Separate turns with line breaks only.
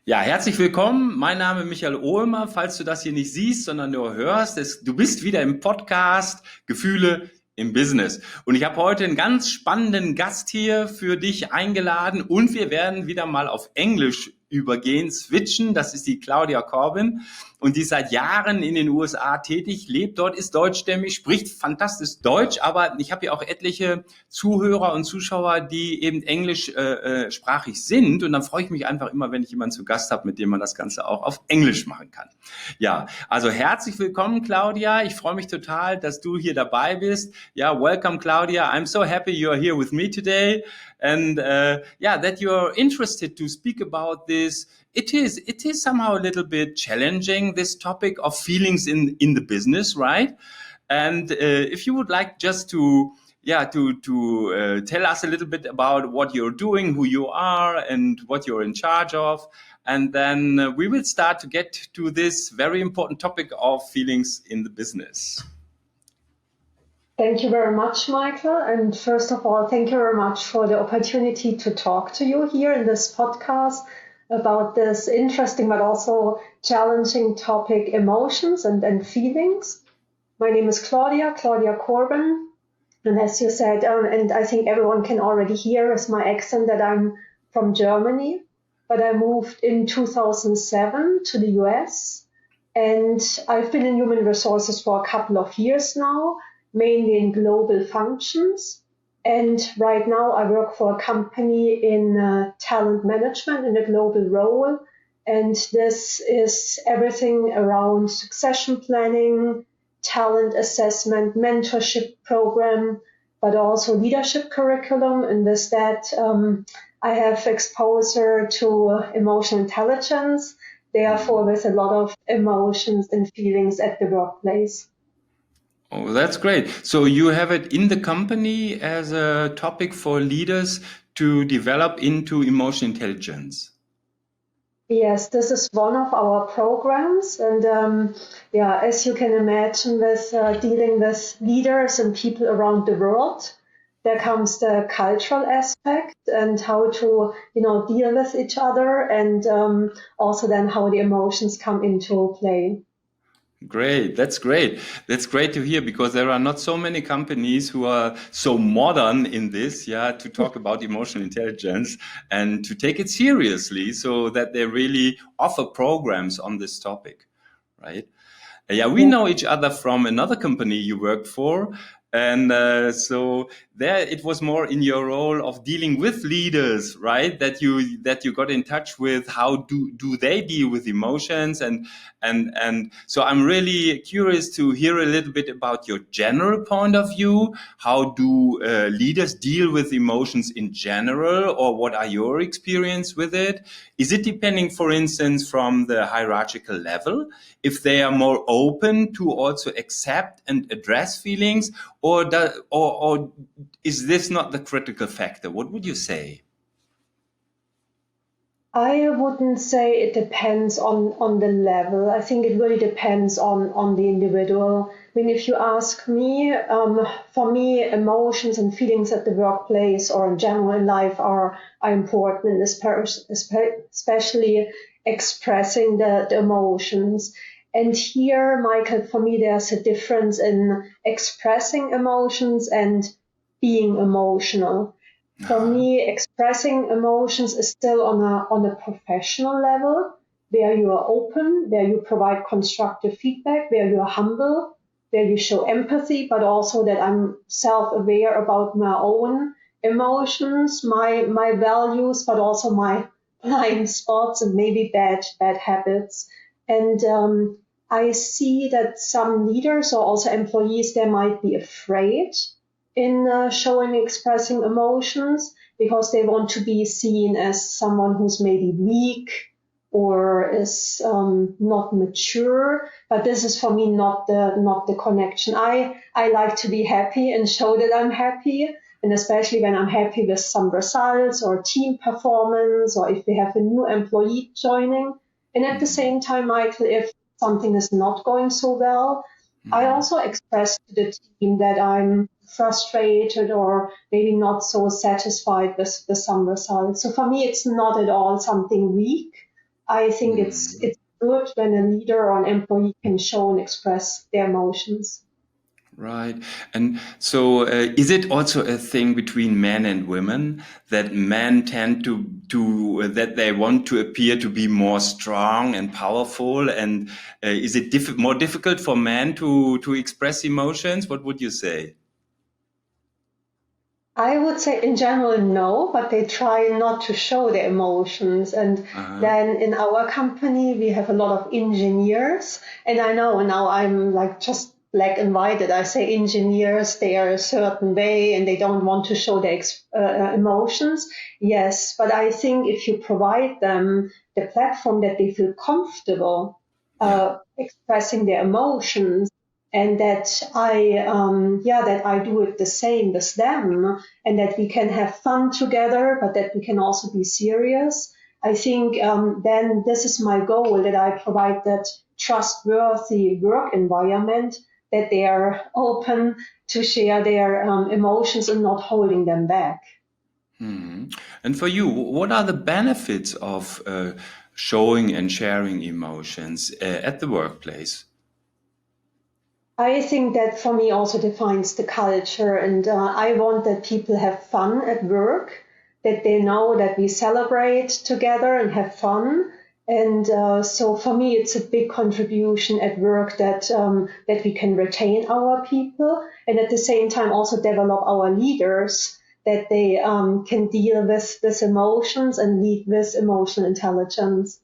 Ja, herzlich willkommen. Mein Name ist Michael Ohlmer. Falls du das hier nicht siehst, sondern nur hörst, du bist wieder im Podcast Gefühle im Business. Und ich habe heute einen ganz spannenden Gast hier für dich eingeladen und wir werden wieder mal auf Englisch übergehen, switchen. Das ist die Claudia Corbin und die ist seit Jahren in den USA tätig, lebt dort, ist deutschstämmig, spricht fantastisch Deutsch, aber ich habe ja auch etliche Zuhörer und Zuschauer, die eben englischsprachig sind und dann freue ich mich einfach immer, wenn ich jemanden zu Gast habe, mit dem man das Ganze auch auf Englisch machen kann. Ja, also herzlich willkommen, Claudia. Ich freue mich total, dass du hier dabei bist. Ja, welcome, Claudia. I'm so happy you're here with me today and yeah, that you're interested to speak about this. It is somehow a little bit challenging, this topic of feelings in the business, right? And if you would like just to tell us a little bit about what you're doing, who you are, and what you're in charge of. And then we will start to get to this very important topic of feelings in the business.
Thank you very much, Michael. And first of all, thank you very much for the opportunity to talk to you here in this podcast about this interesting but also challenging topic, emotions and feelings. My name is Claudia Corbin. And as you said, and I think everyone can already hear with my accent that I'm from Germany, but I moved in 2007 to the US. And I've been in human resources for a couple of years now, mainly in global functions. And right now I work for a company in talent management in a global role. And this is everything around succession planning, talent assessment, mentorship program, but also leadership curriculum. And with that, I have exposure to emotional intelligence, therefore with a lot of emotions and feelings at the workplace.
Oh, that's great. So you have it in the company as a topic for leaders to develop into emotional intelligence.
Yes, this is one of our programs. And as you can imagine, with dealing with leaders and people around the world, there comes the cultural aspect and how to, deal with each other, and also then how the emotions come into play.
Great. That's great. That's great to hear because there are not so many companies who are so modern in this, to talk about emotional intelligence and to take it seriously so that they really offer programs on this topic, right? Yeah, we know each other from another company you worked for. And so there it was more in your role of dealing with leaders, right? That you got in touch with how do they deal with emotions and so I'm really curious to hear a little bit about your general point of view. How do leaders deal with emotions in general, or what are your experience with it? Is it depending, for instance, from the hierarchical level, if they are more open to also accept and address feelings, or is this not the critical factor? What would you say?
I wouldn't say it depends on the level. I think it really depends on the individual. I mean, if you ask me, for me, emotions and feelings at the workplace or in general in life are important, especially expressing the emotions. And here, Michael, for me, there's a difference in expressing emotions and being emotional. For me, expressing emotions is still on a professional level, where you are open, where you provide constructive feedback, where you are humble, where you show empathy, but also that I'm self-aware about my own emotions, my values, but also my blind spots and maybe bad habits. And I see that some leaders or also employees, they might be afraid in showing, expressing emotions because they want to be seen as someone who's maybe weak or is not mature. But this is for me not the connection. I like to be happy and show that I'm happy, and especially when I'm happy with some results or team performance, or if we have a new employee joining. And at the same time, Michael, if something is not going so well, I also express to the team that I'm frustrated or maybe not so satisfied with some results. So for me, it's not at all something weak. I think it's good when a leader or an employee can show and express their emotions.
Right. And so, is it also a thing between men and women that men tend to that they want to appear to be more strong and powerful? And is it more difficult for men to express emotions? What would you say?
I would say in general, no, but they try not to show their emotions. And
Uh-huh.
then in our company, we have a lot of engineers. And I know now I'm like just black and white that I say engineers, they are a certain way and they don't want to show their emotions. Yes, but I think if you provide them the platform that they feel comfortable
Yeah.
expressing their emotions, and that that I do it the same as them, and that we can have fun together, but that we can also be serious. I think then this is my goal, that I provide that trustworthy work environment, that they are open to share their emotions and not holding them back.
Hmm. And for you, what are the benefits of showing and sharing emotions at the workplace?
I think that for me also defines the culture, and I want that people have fun at work, that they know that we celebrate together and have fun. And so for me, it's a big contribution at work that we can retain our people, and at the same time also develop our leaders, that they can deal with emotions and lead with emotional intelligence.